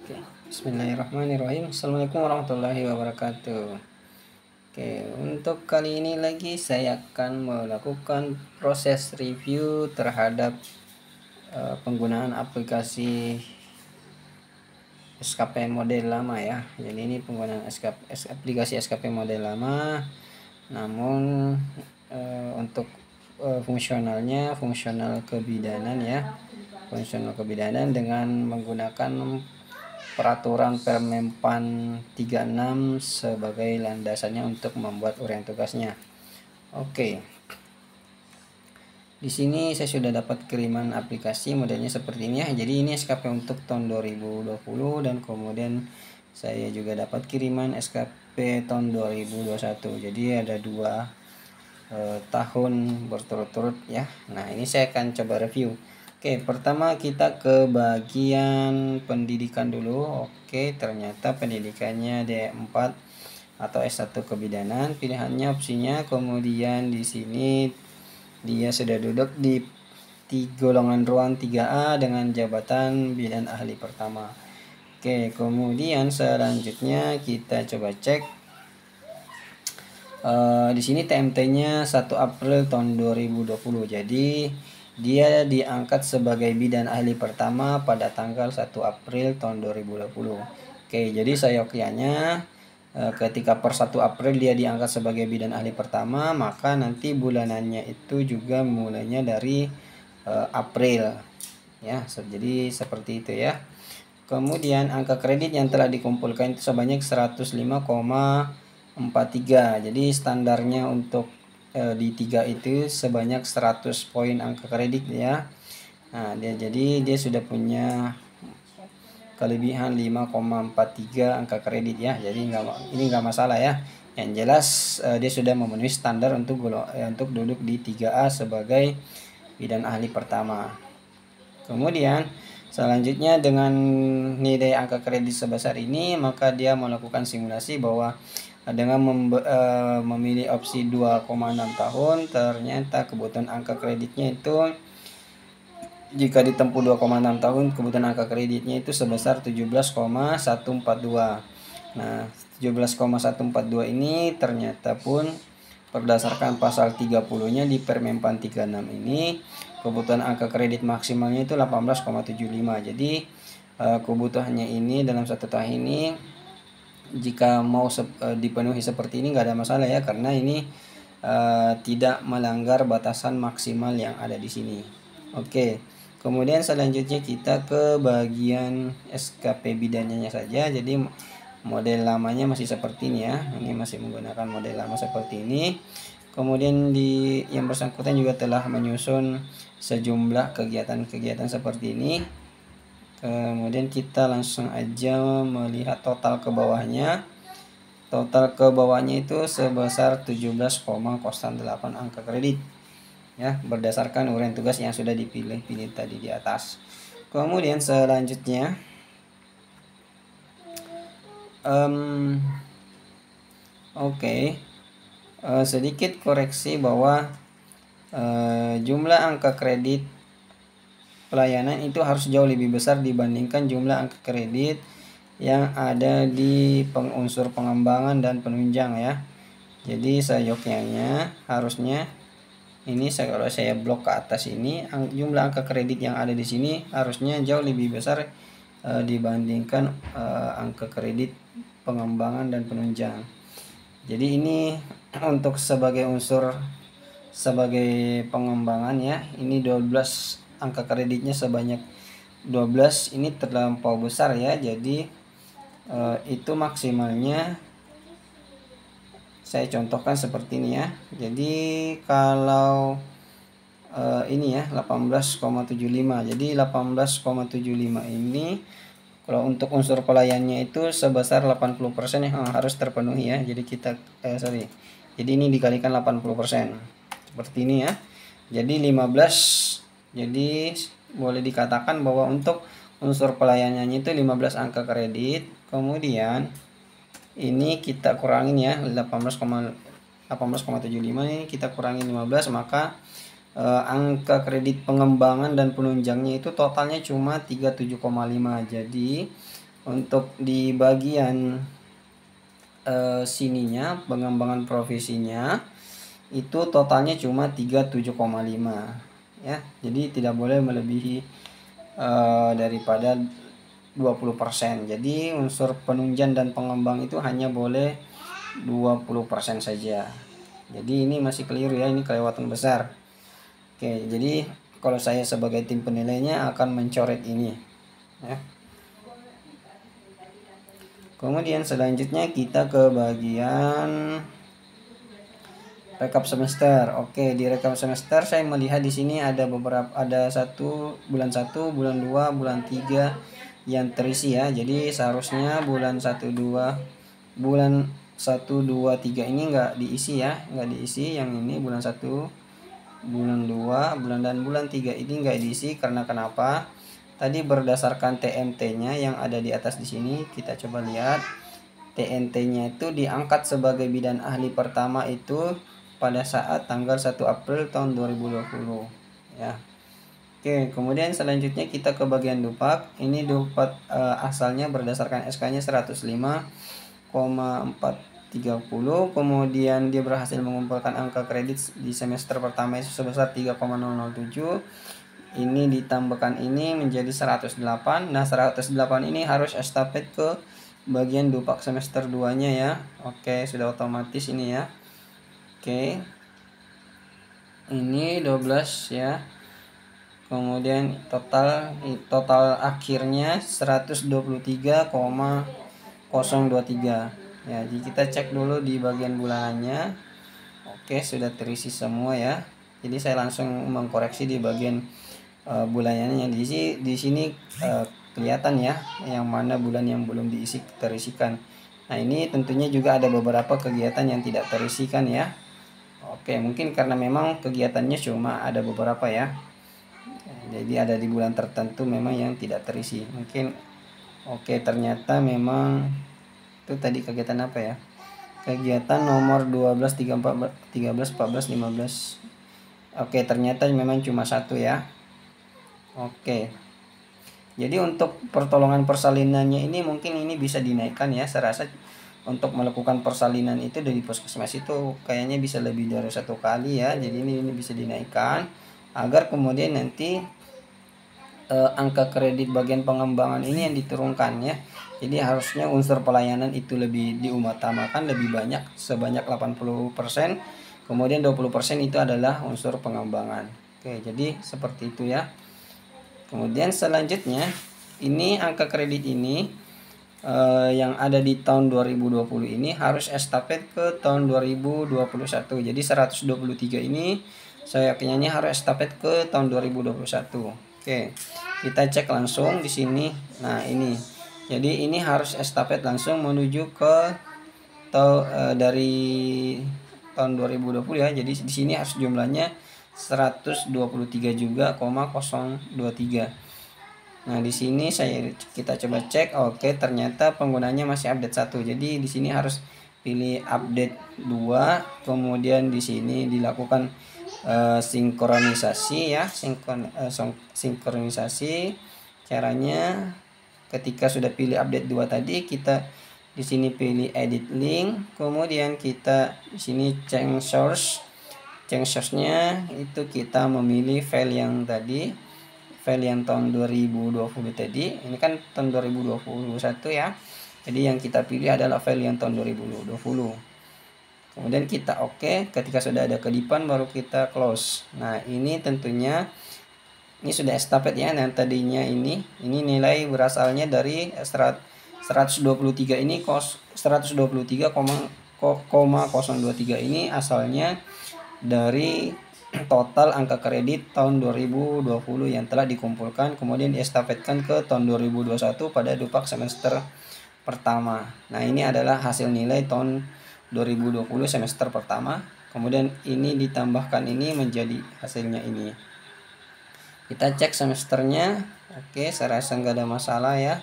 Oke, bismillahirrahmanirrahim. Assalamualaikum warahmatullahi wabarakatuh. Oke, untuk kali ini lagi saya akan melakukan proses review terhadap penggunaan aplikasi SKP model lama ya. Jadi ini penggunaan aplikasi SKP model lama, namun untuk fungsional kebidanan ya, fungsional kebidanan dengan menggunakan peraturan Permenpan 36 sebagai landasannya untuk membuat uraian tugasnya. Oke. Di sini saya sudah dapat kiriman aplikasi modelnya seperti ini ya. Jadi ini SKP untuk tahun 2020 dan kemudian saya juga dapat kiriman SKP tahun 2021. Jadi ada 2 tahun berturut-turut ya. Nah, ini saya akan coba review. Oke, pertama kita ke bagian pendidikan dulu. Oke, ternyata pendidikannya D4 atau S1 kebidanan, pilihannya opsinya. Kemudian di sini dia sudah duduk di golongan ruang 3A dengan jabatan bidan ahli pertama. Oke, kemudian selanjutnya kita coba cek. Di sini TMT-nya 1 April tahun 2020. Jadi dia diangkat sebagai bidan ahli pertama pada tanggal 1 April tahun 2020. Oke, jadi sayokianya ketika per 1 April dia diangkat sebagai bidan ahli pertama, maka nanti bulanannya itu juga mulainya dari April ya. Jadi seperti itu ya. Kemudian angka kredit yang telah dikumpulkan itu sebanyak 105,43. Jadi standarnya untuk di 3 itu sebanyak 100 poin angka kredit ya. Nah, jadi dia sudah punya kelebihan 5,43 angka kredit ya. Jadi ini nggak masalah ya. Yang jelas dia sudah memenuhi standar untuk duduk di 3A sebagai bidan ahli pertama. Kemudian selanjutnya dengan nilai angka kredit sebesar ini, maka dia melakukan simulasi bahwa dengan memilih opsi 2,6 tahun, ternyata kebutuhan angka kreditnya itu, jika ditempuh 2,6 tahun, kebutuhan angka kreditnya itu sebesar 17,142. Nah, 17,142 ini ternyata pun berdasarkan pasal 30-nya di Permenpan 36 ini, kebutuhan angka kredit maksimalnya itu 18,75. Jadi kebutuhannya ini dalam 1 tahun ini, jika mau dipenuhi seperti ini nggak ada masalah ya, karena ini tidak melanggar batasan maksimal yang ada di sini. Oke, kemudian selanjutnya kita ke bagian SKP bidannya saja. Jadi model lamanya masih seperti ini ya, ini masih menggunakan model lama seperti ini. Kemudian yang bersangkutan juga telah menyusun sejumlah kegiatan-kegiatan seperti ini. Kemudian kita langsung aja melihat total ke bawahnya. Total ke bawahnya itu sebesar 17,08 angka kredit ya, berdasarkan uraian tugas yang sudah dipilih tadi di atas. Kemudian selanjutnya sedikit koreksi bahwa jumlah angka kredit pelayanan itu harus jauh lebih besar dibandingkan jumlah angka kredit yang ada di unsur pengembangan dan penunjang ya. Jadi seyogyanya harusnya ini kalau saya blok ke atas ini, jumlah angka kredit yang ada di sini harusnya jauh lebih besar dibandingkan angka kredit pengembangan dan penunjang. Jadi ini untuk sebagai unsur sebagai pengembangan ya, ini 12 angka kreditnya sebanyak 12, ini terlampau besar ya. Jadi itu maksimalnya saya contohkan seperti ini ya. Jadi kalau ini ya 18,75. Jadi 18,75 ini kalau untuk unsur pelayannya itu sebesar 80% yang harus terpenuhi ya. Jadi jadi ini dikalikan 80%. Seperti ini ya. Jadi 15. Jadi boleh dikatakan bahwa untuk unsur pelayanannya itu 15 angka kredit. Kemudian ini kita kurangin ya, 18,75 ini kita kurangin 15, maka angka kredit pengembangan dan penunjangnya itu totalnya cuma 37,5. Jadi Untuk di bagian sininya pengembangan provisinya itu totalnya cuma 37,5 ya. Jadi tidak boleh melebihi daripada 20%. Jadi unsur penunjang dan pengembang itu hanya boleh 20% saja. Jadi ini masih keliru ya, ini kelewatan besar. Oke, jadi kalau saya sebagai tim penilainya akan mencoret ini ya. Kemudian selanjutnya kita ke bagian rekap semester. Oke, di rekap semester saya melihat di sini ada bulan 1, bulan 2, bulan 3 yang terisi ya. Jadi seharusnya bulan 1 2 3 ini enggak diisi ya, enggak diisi. Yang ini bulan 1, bulan 2, dan bulan 3 ini enggak diisi karena kenapa? Tadi berdasarkan TNT-nya yang ada di atas di sini, kita coba lihat. TNT-nya itu diangkat sebagai bidan ahli pertama itu pada saat tanggal 1 April tahun 2020 ya. Oke, kemudian selanjutnya kita ke bagian Dupak. Ini Dupak asalnya berdasarkan SK-nya 105,430. Kemudian dia berhasil mengumpulkan angka kredit di semester pertama itu sebesar 3,007. Ini ditambahkan ini menjadi 108. Nah, 108 ini harus estafet ke bagian Dupak semester 2-nya ya. Oke, sudah otomatis ini ya. Oke. Ini 12 ya. Kemudian total akhirnya 123,023 ya. Jadi kita cek dulu di bagian bulanannya. Oke, sudah terisi semua ya. Jadi saya langsung mengkoreksi di bagian bulanannya. Di sini kelihatan ya yang mana bulan yang belum terisikan. Nah, ini tentunya juga ada beberapa kegiatan yang tidak terisikan ya. Oke, mungkin karena memang kegiatannya cuma ada beberapa ya. Jadi ada di bulan tertentu memang yang tidak terisi. Mungkin ternyata memang itu tadi kegiatan apa ya? Kegiatan nomor 12, 13, 14, 15. Oke, ternyata memang cuma satu ya. Oke. Jadi untuk pertolongan persalinannya ini mungkin ini bisa dinaikkan ya. Saya rasa untuk melakukan persalinan itu dari puskesmas itu kayaknya bisa lebih dari 1 kali ya. Jadi ini bisa dinaikkan agar kemudian nanti angka kredit bagian pengembangan ini yang diturunkan ya. Jadi harusnya unsur pelayanan itu lebih diutamakan lebih banyak sebanyak 80%. Kemudian 20% itu adalah unsur pengembangan. Oke, jadi seperti itu ya. Kemudian selanjutnya ini angka kredit ini yang ada di tahun 2020 ini harus estafet ke tahun 2021. Jadi 123 ini saya yakinnya harus estafet ke tahun 2021. Oke, kita cek langsung di sini. Nah, ini. Jadi ini harus estafet langsung menuju ke dari tahun 2020 ya. Jadi di sini harus jumlahnya 123 juga, 023. Nah, di sini kita coba cek. Oke, ternyata penggunanya masih update 1. Jadi di sini harus pilih update 2, kemudian di sini dilakukan sinkronisasi ya, sinkronisasi. Caranya ketika sudah pilih update 2 tadi, kita di sini pilih edit link, kemudian kita di sini change source. Change source-nya itu kita memilih file yang tahun 2020 tadi. Ini kan tahun 2021 ya. Jadi yang kita pilih adalah file yang tahun 2020. Kemudian kita oke. Ketika sudah ada kedipan baru kita close. Nah, ini tentunya ini sudah estafet ya. Yang tadinya ini nilai berasalnya dari 123 ini 123,023 ini asalnya dari total angka kredit tahun 2020 yang telah dikumpulkan kemudian diestafetkan ke tahun 2021 pada Dupak semester pertama. Nah, ini adalah hasil nilai tahun 2020 semester pertama. Kemudian ini ditambahkan ini menjadi hasilnya ini. Kita cek semesternya. Oke, saya rasa nggak ada masalah ya.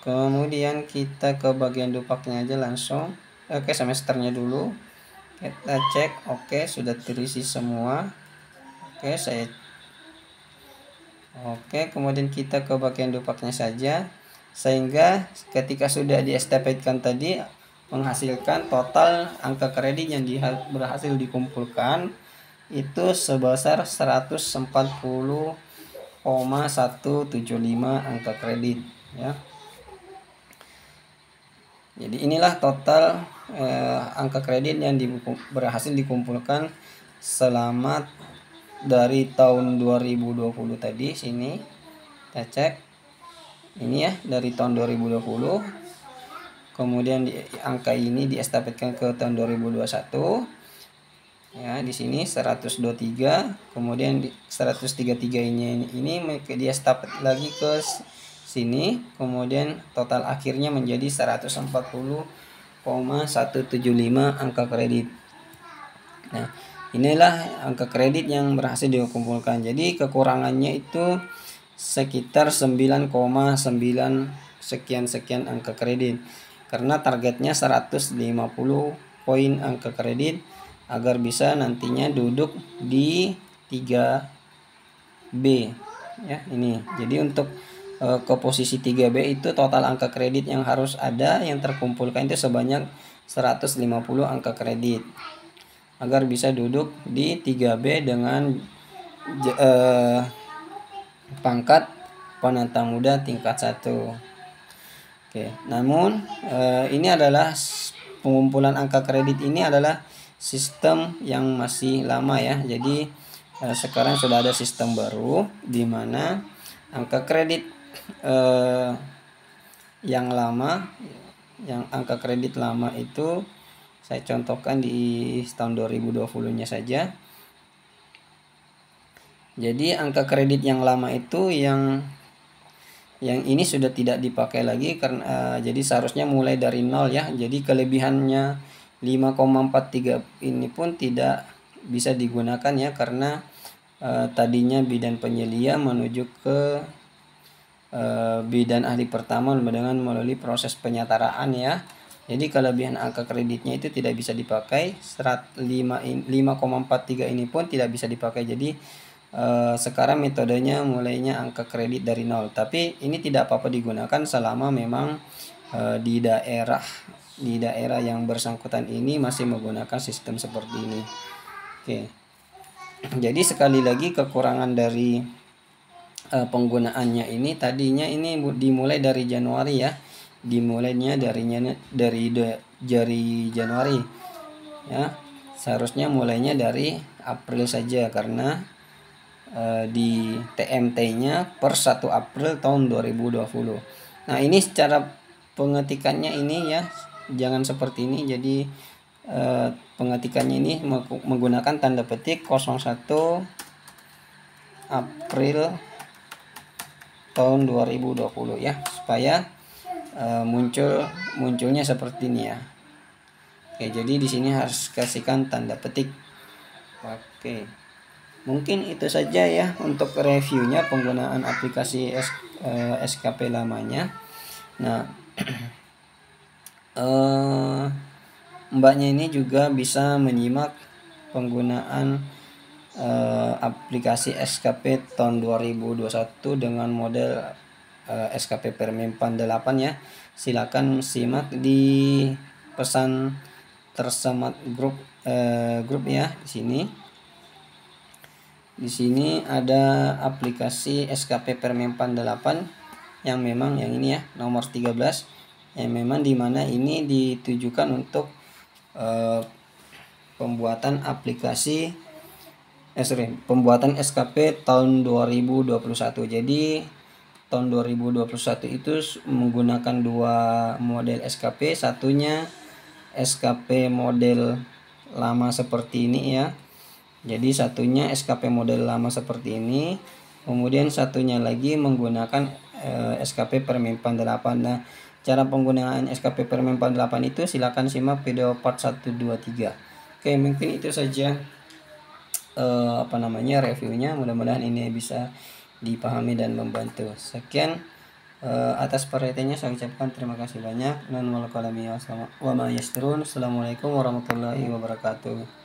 Kemudian kita ke bagian Dupaknya aja langsung. Oke, semesternya dulu. Kita cek, oke, sudah terisi semua. Oke, kemudian kita ke bagian Dupaknya saja. sehingga ketika sudah diestafetkan tadi menghasilkan total angka kredit yang berhasil dikumpulkan itu sebesar 140,175 angka kredit ya. Jadi inilah total angka kredit yang berhasil dikumpulkan selama dari tahun 2020 tadi. Sini kita cek ini ya, dari tahun 2020, kemudian angka ini diestafetkan ke tahun 2021 ya. Di sini 123, kemudian 133 ini diestafet lagi ke sini, kemudian total akhirnya menjadi 140,175 angka kredit. Nah, inilah angka kredit yang berhasil dikumpulkan. Jadi kekurangannya itu sekitar 9,9 sekian angka kredit, karena targetnya 150 poin angka kredit agar bisa nantinya duduk di 3B ya. Ini jadi untuk ke posisi 3B itu total angka kredit yang harus ada yang terkumpulkan itu sebanyak 150 angka kredit agar bisa duduk di 3B dengan pangkat penata muda tingkat 1. Oke, namun ini adalah pengumpulan angka kredit ini adalah sistem yang masih lama ya. Jadi sekarang sudah ada sistem baru di mana angka kredit yang lama, yang angka kredit lama itu saya contohkan di tahun 2020-nya saja. Jadi angka kredit yang lama itu yang ini sudah tidak dipakai lagi karena jadi seharusnya mulai dari nol ya. Jadi kelebihannya 5,43 ini pun tidak bisa digunakan ya, karena tadinya bidan penyelia menuju ke bidan ahli pertama dengan melalui proses penyetaraan ya. Jadi kelebihan angka kreditnya itu tidak bisa dipakai. 5,43 ini pun tidak bisa dipakai. Jadi sekarang metodenya mulainya angka kredit dari nol. Tapi ini tidak apa-apa digunakan selama memang di daerah yang bersangkutan ini masih menggunakan sistem seperti ini. Oke. Jadi sekali lagi kekurangan dari penggunaannya ini tadinya ini dimulai dari Januari ya. Dimulainya dari Januari ya. Seharusnya mulainya dari April saja, karena di TMT-nya per 1 April tahun 2020. Nah, ini secara pengetikannya ini ya, jangan seperti ini. Jadi pengetikannya ini menggunakan tanda petik 01 April tahun 2020 ya, supaya munculnya seperti ini ya. Oke, jadi di sini harus kasihkan tanda petik. Oke. Mungkin itu saja ya untuk reviewnya penggunaan aplikasi SKP lamanya. Nah, mbaknya ini juga bisa menyimak penggunaan aplikasi SKP tahun 2021 dengan model SKP Permenpan 8 ya. Silakan simak di pesan tersemat grup ya di sini. Di sini ada aplikasi SKP Permenpan 8 yang memang yang ini ya, nomor 13, yang memang dimana ini ditujukan untuk pembuatan pembuatan SKP tahun 2021. Jadi tahun 2021 itu menggunakan dua model SKP, satunya SKP model lama seperti ini ya. Jadi satunya SKP model lama seperti ini, kemudian satunya lagi menggunakan SKP Permenpan 8. Nah, cara penggunaan SKP Permenpan 8 itu silakan simak video part 1, 2, 3. Oke, mungkin itu saja reviewnya. Mudah-mudahan ini bisa dipahami dan membantu. Sekian atas perhatiannya saya ucapkan terima kasih banyak. Assalamualaikum warahmatullahi wabarakatuh.